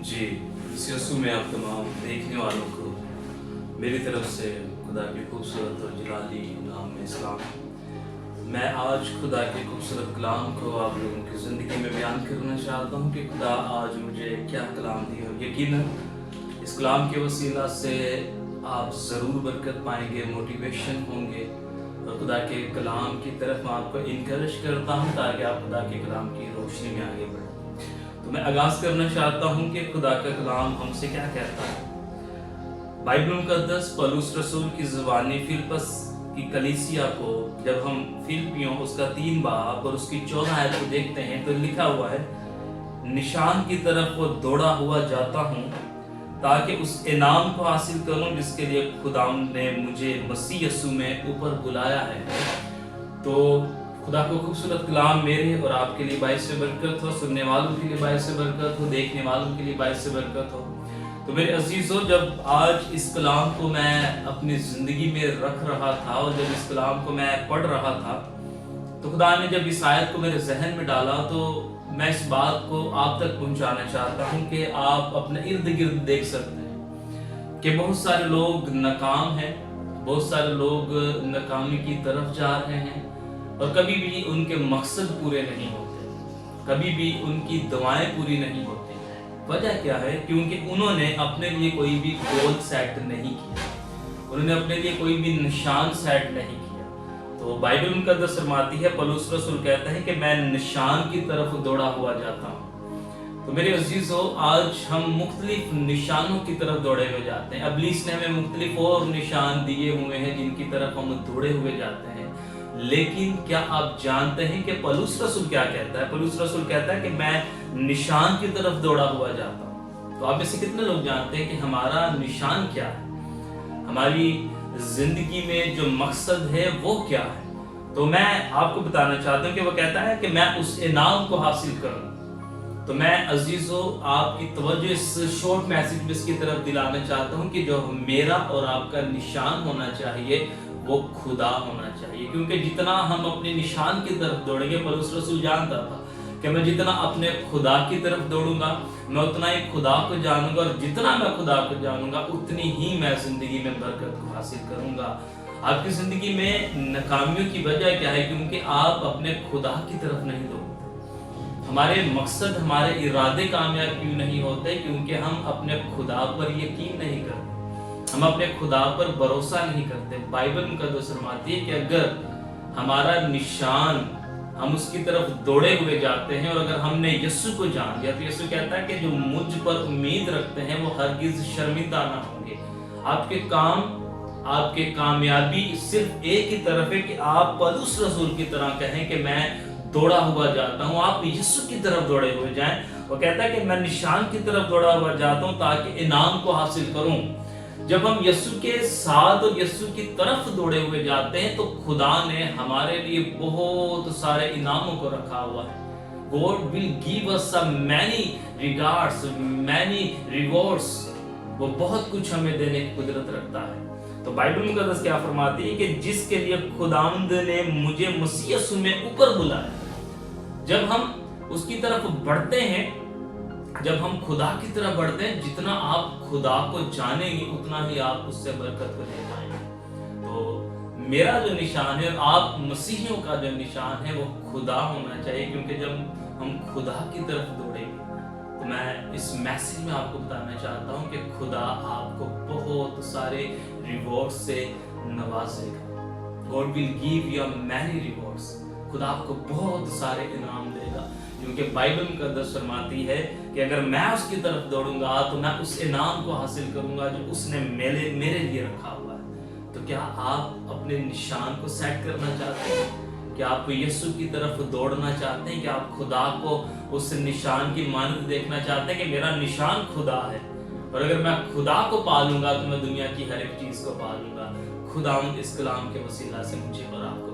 जी, इस यीशु में आप तमाम देखने वालों को मेरी तरफ से खुदा के खूबसूरत और जलाली नाम में सलाम। मैं आज खुदा के खूबसूरत कलाम को आप लोगों की ज़िंदगी में बयान करना चाहता हूँ कि खुदा आज मुझे क्या कलाम दिया। यकीनन इस कलाम के वसीला से आप ज़रूर बरकत पाएंगे, मोटिवेशन होंगे और खुदा के कलाम की तरफ मैं आपको इनकरेज करता हूँ ताकि आप खुदा के कलाम की रोशनी में आगे बढ़ें। तो मैं आगाज़ करना चाहता हूँ कि खुदा का कलाम हमसे क्या कहता है। बाइबल मुकद्दस पौलुस रसूल की ज़बानी फिलिप्पस की कलीसिया को जब हम फिलिपियों उसका 3 बाब और उसकी 14 आयत को देखते हैं तो लिखा हुआ है, निशान की तरफ वो दौड़ा हुआ जाता हूँ ताकि उस इनाम को हासिल करूँ जिसके लिए खुदा ने मुझे मसीह यीशु में ऊपर बुलाया है। तो खुदा को खूबसूरत कलाम मेरे और आपके लिए बाइस से बरकत हो, सुनने वालों के लिए बाइस से बरकत हो, देखने वालों के लिए बाइस से बरकत हो। तो मेरे अजीज़ों, जब आज इस कलाम को मैं अपनी ज़िंदगी में रख रहा था और जब इस कलाम को मैं पढ़ रहा था तो खुदा ने जब इस आयत को मेरे जहन में डाला तो मैं इस बात को आप तक पहुंचाना चाहता हूं कि आप अपने इर्द गिर्द देख सकते हैं कि बहुत सारे लोग नाकाम हैं, बहुत सारे लोग नाकामी की तरफ जा रहे हैं और कभी भी उनके मकसद पूरे नहीं होते, कभी भी उनकी दुआएं पूरी नहीं होती। वजह क्या है? क्योंकि उन्होंने अपने लिए कोई भी गोल सेट नहीं किया, उन्होंने अपने लिए कोई भी निशान सेट नहीं किया। तो बाइबल मुकद्दस फरमाती है, पौलुस रसूल कहता है कि मैं निशान की तरफ दौड़ा हुआ जाता हूँ। तो मेरे अजीजों, आज हम मुख्तलिफ निशानों की तरफ दौड़े हुए जाते हैं। इब्लीस ने हमें मुख्तलिफ और निशान दिए हुए हैं जिनकी तरफ हम दौड़े हुए जाते हैं। लेकिन क्या आप जानते हैं कि पौलुस रसूल क्या कहता है? पौलुस रसूल कहता है कि मैं निशान की तरफ दौड़ा हुआ जाता हूँ। तो आप में से कितने लोग जानते हैं कि हमारा निशान क्या है, हमारी जिंदगी में जो मकसद है वो क्या है? तो मैं आपको बताना चाहता हूँ कि वो कहता है कि मैं उस इनाम को हासिल करूँ। तो मैं अजीजों आपकी तवज्जो इस शॉर्ट मैसेज में इसकी तरफ दिलाना चाहता हूँ कि जो मेरा और आपका निशान होना चाहिए वो खुदा होना चाहिए। क्योंकि जितना हम अपने निशान की तरफ दौड़ेंगे, पौलुस रसूल जानता था कि मैं जितना अपने खुदा की तरफ दौड़ूंगा मैं उतना ही खुदा को जानूंगा और जितना मैं खुदा को जानूंगा उतनी ही मैं जिंदगी में बरकत को हासिल करूंगा। आपकी जिंदगी में नाकामियों की वजह क्या है? क्योंकि आप अपने खुदा की तरफ नहीं दौड़ते। हमारे मकसद, हमारे इरादे कामयाब क्यों नहीं होते? क्योंकि हम अपने खुदा पर यकीन नहीं करते, हम अपने खुदा पर भरोसा नहीं करते। बाइबल मुकद्दस फरमाती है कि अगर हमारा निशान, हम उसकी तरफ दौड़े हुए जाते हैं और अगर हमने यीशु को जान लिया तो यीशु कहता है कि जो मुझ पर उम्मीद रखते हैं वो हरगिज शर्मिंदा ना होंगे। आपके काम, आपके कामयाबी सिर्फ एक ही तरफ है कि आप पौलुस रसूल की तरह कहें कि मैं दौड़ा हुआ जाता हूँ, आप यीशु की तरफ दौड़े हुए जाएं। वो कहता है कि मैं निशान की तरफ दौड़ा हुआ जाता हूँ ताकि इनाम को हासिल करूँ। जब हम यीशु के साथ और यीशु की तरफ दौड़े हुए जाते हैं तो खुदा ने हमारे लिए बहुत सारे इनामों को रखा हुआ है। God will give us many regards, many rewards। वो बहुत कुछ हमें देने की कुदरत रखता है। तो बाइबल मुकद्दस क्या फरमाती है कि जिसके लिए खुदावंद ने मुझे मसीह यीशु में ऊपर बुलाया। जब हम उसकी तरफ बढ़ते हैं, जब हम खुदा की तरफ बढ़ते हैं, जितना आप खुदा को जानेंगे उतना ही आप उससे बरकत को ले पाएंगे। तो मेरा जो निशान है, आप मसीहियों का जो निशान है वो खुदा होना चाहिए। क्योंकि जब हम खुदा की तरफ दौड़ेंगे तो मैं इस मैसेज में आपको बताना चाहता हूँ कि खुदा आपको बहुत सारे रिवॉर्ड से नवाजेगा। God will give you many rewards। खुदा आपको बहुत सारे इनाम देगा। क्योंकि बाइबल मुकद्दस फरमाती है कि अगर मैं उसकी तरफ दौड़ूंगा तो मैं उस इनाम को हासिल करूंगा जो उसने मेरे लिए रखा हुआ है। तो क्या आप अपने निशान को सेट करना चाहते हैं? क्या आप यीशु की तरफ दौड़ना चाहते हैं? क्या आप खुदा को उस निशान की मानद देखना चाहते हैं कि मेरा निशान खुदा है और अगर मैं खुदा को पालूंगा तो मैं दुनिया की हर एक चीज को पालूंगा? खुदा इस कलाम के वसीला से मुझे और आपको